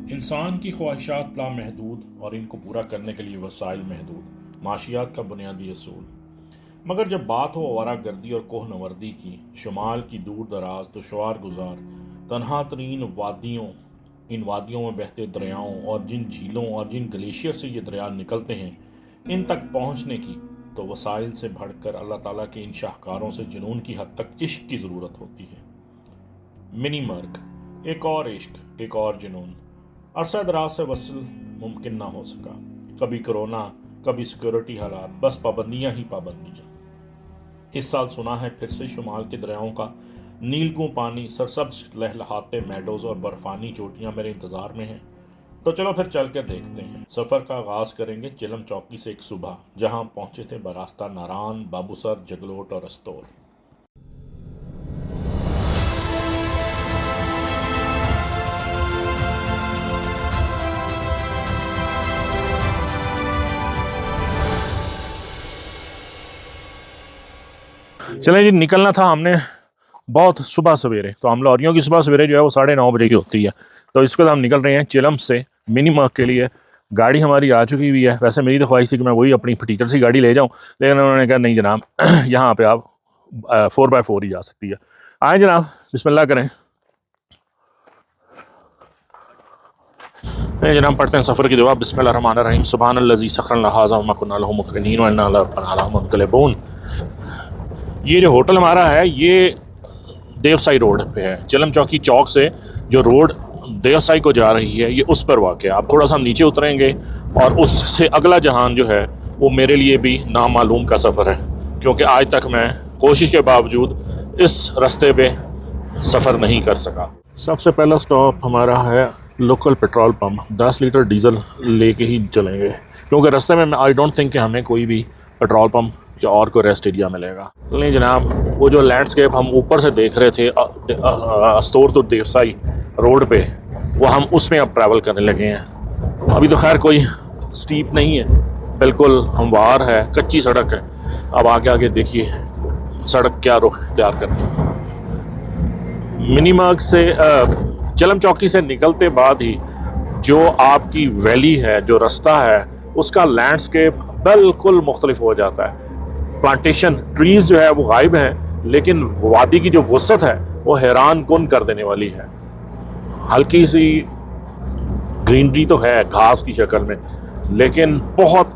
इंसान की ख्वाहिशात लामहदूद और इनको पूरा करने के लिए वसाइल महदूद, माशियात का बुनियादी असूल। मगर जब बात हो आवारा गर्दी और कोह नवर्दी की, शुमाल की दूर दराज दुशवार गुजार तनहा तरीन वादियों, इन वादियों में बहते दरियाओं और जिन झीलों और जिन ग्लेशियर से ये दरिया निकलते हैं, इन तक पहुँचने की तो वसाइल से बढ़कर अल्लाह ताला के इन शाहकारों से जुनून की हद तक इश्क की ज़रूरत होती है। मिनी मर्ग, एक और इश्क, एक और जुनून। अरसा दराज से वसल मुमकिन ना हो सका। कभी कोरोना, कभी सिक्योरिटी हालात, बस पाबंदियां ही पाबंदियां। इस साल सुना है फिर से शुमाल के दरियाओं का नीलगू पानी, सरसब्ज लहलहाते मैडोज और बर्फानी चोटियां मेरे इंतजार में हैं। तो चलो फिर चल कर देखते हैं। सफ़र का आगाज करेंगे चिलम चौकी से एक सुबह, जहां पहुंचे थे बरास्ता नारान, बाबूसर, जगलोट और अस्तौर। चलें जी, निकलना था हमने बहुत सुबह सवेरे। तो हम लॉरियों की सुबह सवेरे जो है वो 9:30 बजे की होती है। तो इस पर हम निकल रहे हैं चिलम से मिनी मर्ग के लिए। गाड़ी हमारी आ चुकी हुई है। वैसे मेरी तो ख्वाहिश थी कि मैं वही अपनी फटीचर सी गाड़ी ले जाऊं, लेकिन उन्होंने कहा नहीं जनाब, यहाँ पे आप 4x4 ही जा सकती है। आए जनाब, बिस्मिल्लाह करें। जनाब पढ़ते हैं सफ़र की दुआ। बिस्मिल्लाहिर्रहमानिर्रहीम। सुब्हानल्लज़ी सख़्ख़रना हाज़ा वमा कुन्ना लहू मुक़रिनीन व इन्ना लहा मुनक़लिबून। ये जो होटल हमारा है ये देवसाई रोड पे है। चिलम चौकी चौक से जो रोड देवसाई को जा रही है, ये उस पर वाक़ है। आप थोड़ा सा नीचे उतरेंगे और उससे अगला जहान जो है वो मेरे लिए भी नामालूम का सफ़र है, क्योंकि आज तक मैं कोशिश के बावजूद इस रास्ते पे सफ़र नहीं कर सका। सबसे पहला स्टॉप हमारा है local petrol pump. 10 litre diesel लेके ही चलेंगे, क्योंकि रास्ते में आई डोंट थिंक कि हमें कोई भी पेट्रोल पंप या और कोई रेस्ट एरिया मिलेगा। नहीं जनाब, वो जो लैंडस्केप हम ऊपर से देख रहे थे अस्तौर तो देवसाई रोड पे, वो हम उसमें अब ट्रैवल करने लगे हैं। अभी तो खैर कोई स्टीप नहीं है, बिल्कुल हमवार है, कच्ची सड़क है। अब आगे आगे देखिए सड़क क्या रुख इख्तियार करती है। मिनी मर्ग से चिलम चौकी से निकलते बाद ही जो आपकी वैली है, जो रास्ता है, उसका लैंडस्केप बिल्कुल मुख्तलिफ हो जाता है। प्लांटेशन ट्रीज जो है वो गायब हैं, लेकिन वादी की जो वसत है वो हैरान कुन कर देने वाली है। हल्की सी ग्रीनरी तो है घास की शक्ल में, लेकिन बहुत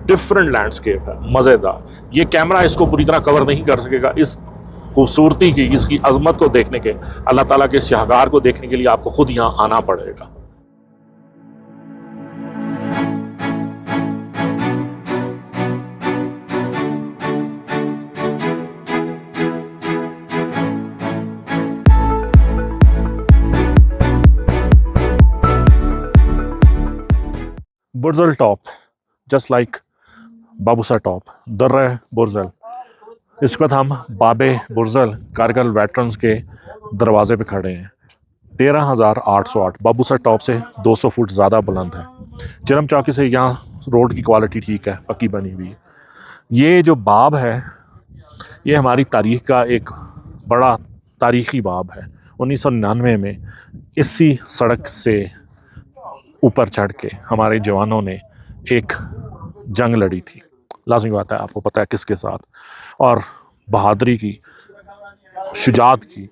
डिफरेंट लैंडस्केप है, मज़ेदार। ये कैमरा इसको पूरी तरह कवर नहीं कर सकेगा। इस खूबसूरती की, इसकी अजमत को देखने के, अल्लाह ताला के शाहकार को देखने के लिए आपको खुद यहाँ आना पड़ेगा। बुर्जल top, just like Babusar top, दर्रे बुर्जल। इस वक्त हम बाबे बुर्जल कारगिल वेटरन्स के दरवाजे पे खड़े हैं। 13,808 बाबूसर टॉप से 200 फुट ज़्यादा बुलंद है। चिलम चौकी से यहाँ रोड की क्वालिटी ठीक है, पक्की बनी हुई है। ये जो बाब है ये हमारी तारीख का एक बड़ा तारीखी बाब है। 1999 में इसी सड़क से ऊपर चढ़ के हमारे जवानों ने एक जंग लड़ी थी। लाज़मी बात है, आपको पता है किसके साथ, और बहादुरी की, शुजात की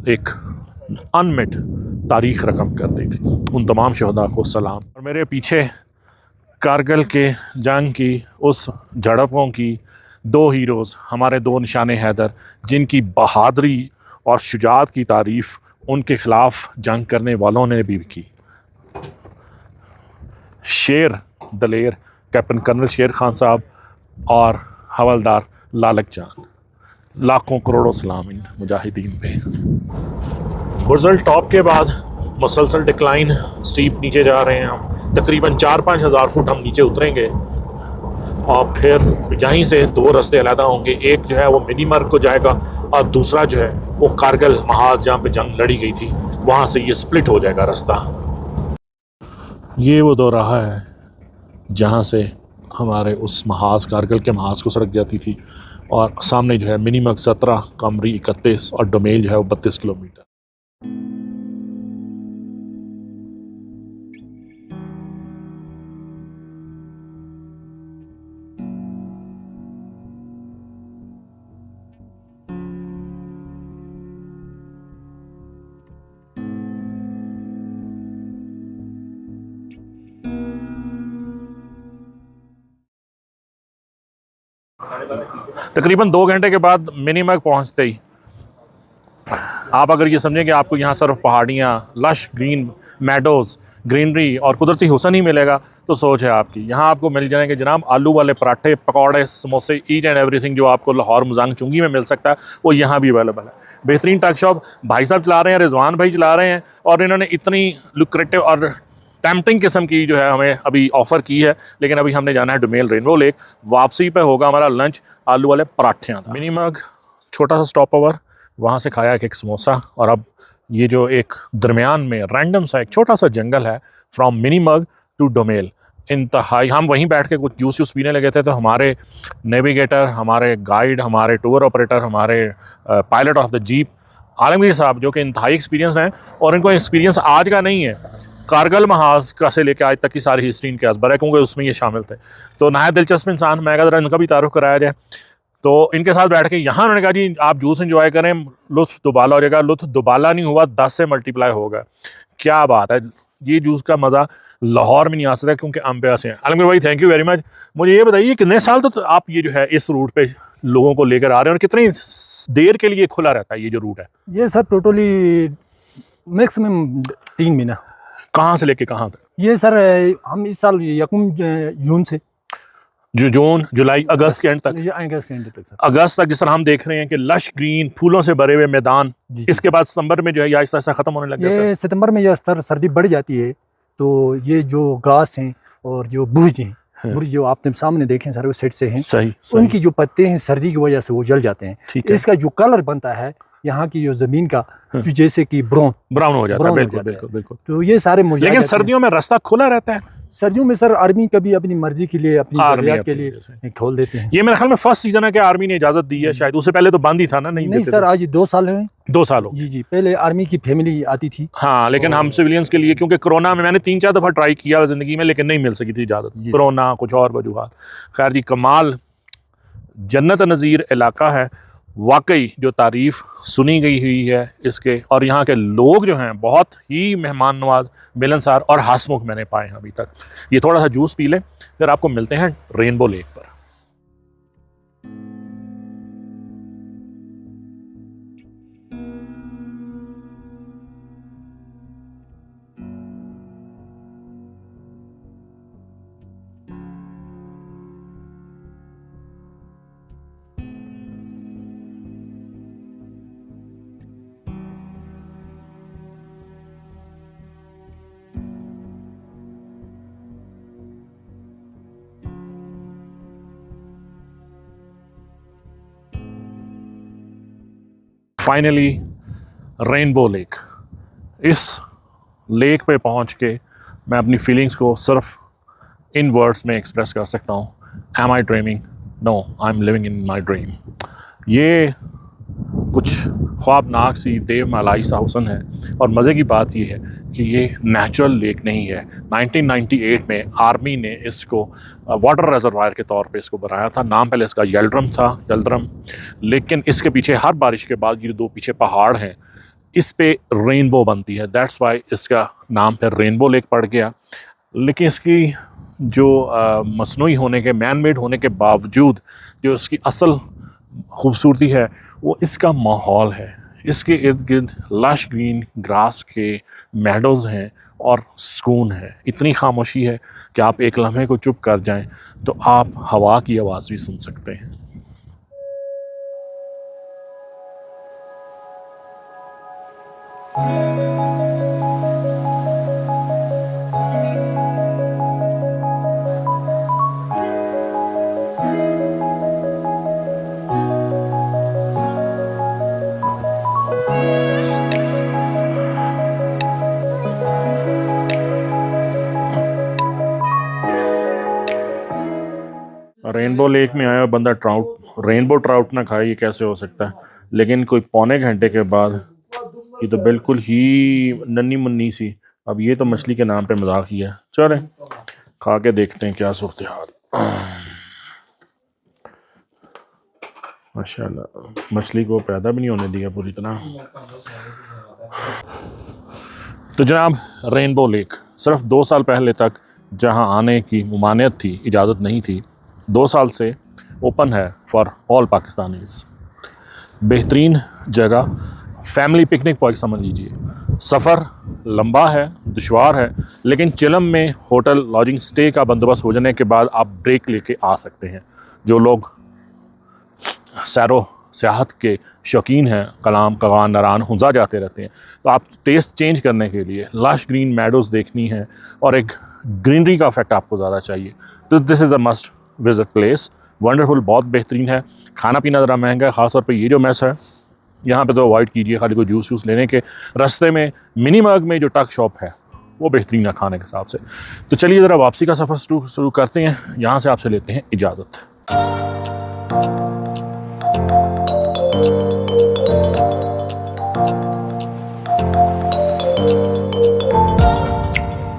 एक अनमिट तारीख रकम कर दी थी। उन तमाम शहदा को सलाम। और मेरे पीछे कारगिल के जंग की उस झड़पों की 2 हीरोज़, हमारे 2 निशाने हैदर, जिनकी बहादुरी और शुजात की तारीफ़ उनके ख़िलाफ़ जंग करने वालों ने भी की। शेर दलेर कैप्टन कर्नल शेर खान साहब और हवलदार लालक जान, लाखों करोड़ों सलाम इन मुजाहिदीन पे। बुर्जल टॉप के बाद मुसलसल डिक्लाइन, स्टीप नीचे जा रहे हैं हम। तकरीबन 4-5 हज़ार फुट हम नीचे उतरेंगे और फिर यहीं से 2 रास्ते अलहदा होंगे। एक जो है वो मिनी मर्ग को जाएगा और दूसरा जो है वो कारगिल महाज, जहाँ पे जंग लड़ी गई थी, वहाँ से ये स्प्लिट हो जाएगा रास्ता। ये वो दोराहा है जहाँ से हमारे उस महाज, कारगिल के महाज को सड़क जाती थी, और सामने जो है मिनी मर्ग 17, कमरी 31 और डोमेल जो है वो 32 किलोमीटर। तकरीबन 2 घंटे के बाद मिनीमग पहुंचते ही आप अगर ये समझें कि आपको यहाँ सिर्फ पहाड़ियाँ, लश ग्रीन मैडोज़, ग्रीनरी और कुदरती हुस्न ही मिलेगा तो सोच है आपकी। यहाँ आपको मिल जाएंगे जनाब आलू वाले पराठे, पकौड़े, समोसे, ईच एंड एवरीथिंग जो आपको लाहौर मुजांग चुंगी में मिल सकता है वो यहाँ भी अवेलेबल है। बेहतरीन टक शॉप भाई साहब चला रहे हैं, रिजवान भाई चला रहे हैं, और इन्होंने इतनी लुक्रेटिव और टेम्पटिंग किस्म की जो है हमें अभी ऑफ़र की है। लेकिन अभी हमने जाना है डुमेल रेनबो लेक, वापसी पे होगा हमारा लंच आलू वाले पराठियाँ। मिनीमग छोटा सा स्टॉप ओवर, वहाँ से खाया एक समोसा, और अब ये जो एक दरमियान में रैंडम सा एक छोटा सा जंगल है फ्रॉम मिनीमग टू डोमेल, इंतहाई। हम वहीं बैठ के कुछ जूस पीने लगे थे तो हमारे नेविगेटर, हमारे गाइड, हमारे टूर ऑपरेटर, हमारे pilot of the jeep Alamgir साहब, जो कि इंतहाई एक्सपीरियंस हैं, और इनको एक्सपीरियंस आज का नहीं है, कारगिल महाज का से लेकर आज तक की सारी हिस्ट्री इनके असबर है, क्योंकि उसमें ये शामिल थे। तो नहायत दिलचस्प इंसान, मैं ज़रा इनका भी तारुफ कराया जाए। तो इनके साथ बैठ के यहाँ उन्होंने कहा जी आप जूस एंजॉय करें, लुत्फ दुबाला हो जाएगा। लुत्फ दुबाला नहीं हुआ, 10 से मल्टीप्लाई होगा। क्या बात है, ये जूस का मज़ा लाहौर में नहीं आ सकता क्योंकि अम्बिया से हैं। आलमगीर भाई थैंक यू वेरी मच। मुझे ये बताइए कितने साल तो आप ये जो है इस रूट पे लोगों को लेकर आ रहे हैं, और कितनी देर के लिए खुला रहता है ये जो रूट है? ये सर टोटली मैक्सिमम 3 महीना। कहाँ से लेके कहाँ तक? ये सर हम इस साल यकम जून से जो जून, जुलाई, अगस्त के एंड तक, अगस्त के एंड तक सर, अगस्त तक जिस तरह हम देख रहे हैं कि लश ग्रीन फूलों से भरे हुए मैदान। इसके बाद सितंबर में जो है आहिस्ता आहिस्ता खत्म होने लग जाता है। ये सितंबर में ये सर्दी बढ़ जाती है, तो ये जो घास हैं और जो बुर्ज हैं, बुर्ज जो आप सामने देखें सर उस साइड से हैं, सही। उनकी जो पत्ते हैं सर्दी की वजह से वो जल जाते हैं। इसका जो कलर बनता है यहाँ की जो जमीन का, जो जैसे कि ब्राउन हो जाता है। बिल्कुल बिल्कुल बिल्कुल। तो ये सारे मुरझा लेकिन जाते हैं। सर्दियों में रास्ता खुला रहता है। सर्दियों में सर आर्मी कभी अपनी मर्जी के लिए, अपनी जरूरत के लिए खोल देते हैं। ये मेरे ख्याल में फर्स्ट सीजन है कि आर्मी ने इजाजत दी है, शायद उससे पहले तो बंद ही था ना? नहीं सर आज 2 साल हुए। 2 साल हो? जी, पहले आर्मी की फैमिली आती थी। हाँ, लेकिन हम सिविलियंस के लिए, क्योंकि कोरोना में मैंने 3-4 दफ़ा ट्राई किया जिंदगी में, लेकिन नहीं मिल सकी थी इजाज़त, कोरोना कुछ और वजूहात। खैर जी, कमाल जन्नत नज़ीर इलाका है वाकई, जो तारीफ़ सुनी गई हुई है इसके, और यहाँ के लोग जो हैं बहुत ही मेहमान नवाज, मिलनसार और हंसमुख मैंने पाए हैं अभी तक। ये थोड़ा सा जूस पी लें, फिर आपको मिलते हैं रेनबो लेक पर। Finally rainbow lake. इस लेक पे पहुंच के मैं अपनी फीलिंग्स को सिर्फ इन वर्ड्स में एक्सप्रेस कर सकता हूँ। Am I dreaming? No, I am living in my dream. ये कुछ ख्वाबनाक सी देवमालाई सा हुस्न है, और मज़े की बात यह है कि ये नेचुरल लेक नहीं है। 1998 में आर्मी ने इसको वाटर रिजर्वायर के तौर पे इसको बनाया था। नाम पहले इसका यल्ड्रम, लेकिन इसके पीछे हर बारिश के बाद ये 2 पीछे पहाड़ हैं, इस पे रेनबो बनती है। दैट्स वाई इसका नाम फिर रेनबो लेक पड़ गया। लेकिन इसकी जो मसनूई होने के, मैन मेड होने के बावजूद जो इसकी असल खूबसूरती है वो इसका माहौल है। इसके इर्द गिर्द लश ग्रीन ग्रास के मैडोज़ हैं और सुकून है। इतनी खामोशी है कि आप एक लम्हे को चुप कर जाएं तो आप हवा की आवाज़ भी सुन सकते हैं। रेनबो लेक में आया बंदा रेनबो ट्राउट ना खाए, ये कैसे हो सकता है? लेकिन कोई पौने घंटे के बाद ये तो बिल्कुल ही नन्ही मुन्नी सी, अब ये तो मछली के नाम पे मजाक ही है। चले खा के देखते हैं क्या सूरत हाल। माशाल्लाह, मछली को पैदा भी नहीं होने दिया पूरी तरह। तो जनाब, रेनबो लेक सिर्फ 2 साल पहले तक जहां आने की मुमानियत थी, इजाज़त नहीं थी, 2 साल से ओपन है फॉर ऑल पाकिस्तानीज़। बेहतरीन जगह, फैमिली पिकनिक पॉइंट समझ लीजिए। सफ़र लंबा है, दुशवार है, लेकिन चिलम में होटल लॉजिंग स्टे का बंदोबस्त हो जाने के बाद आप ब्रेक लेके आ सकते हैं। जो लोग सैरो सियाहत के शौकीन हैं, कलाम, कगान, नरान, हुंजा जाते रहते हैं, तो आप टेस्ट चेंज करने के लिए लश ग्रीन मैडोज़ देखनी है और एक ग्रीनरी का इफेक्ट आपको ज़्यादा चाहिए, तो this is a must visit place. Wonderful, बहुत बेहतरीन है। खाना पीना ज़रा महंगा है, ख़ासतौर पे ये जो मेस है यहाँ पे तो अवॉइड कीजिए। खाली कोई जूस वूस लेने के रास्ते में मिनीमर्ग में जो टक शॉप है वो बेहतरीन है खाने के हिसाब से। तो चलिए ज़रा वापसी का सफ़र शुरू करते हैं। यहाँ से आपसे लेते हैं इजाज़त।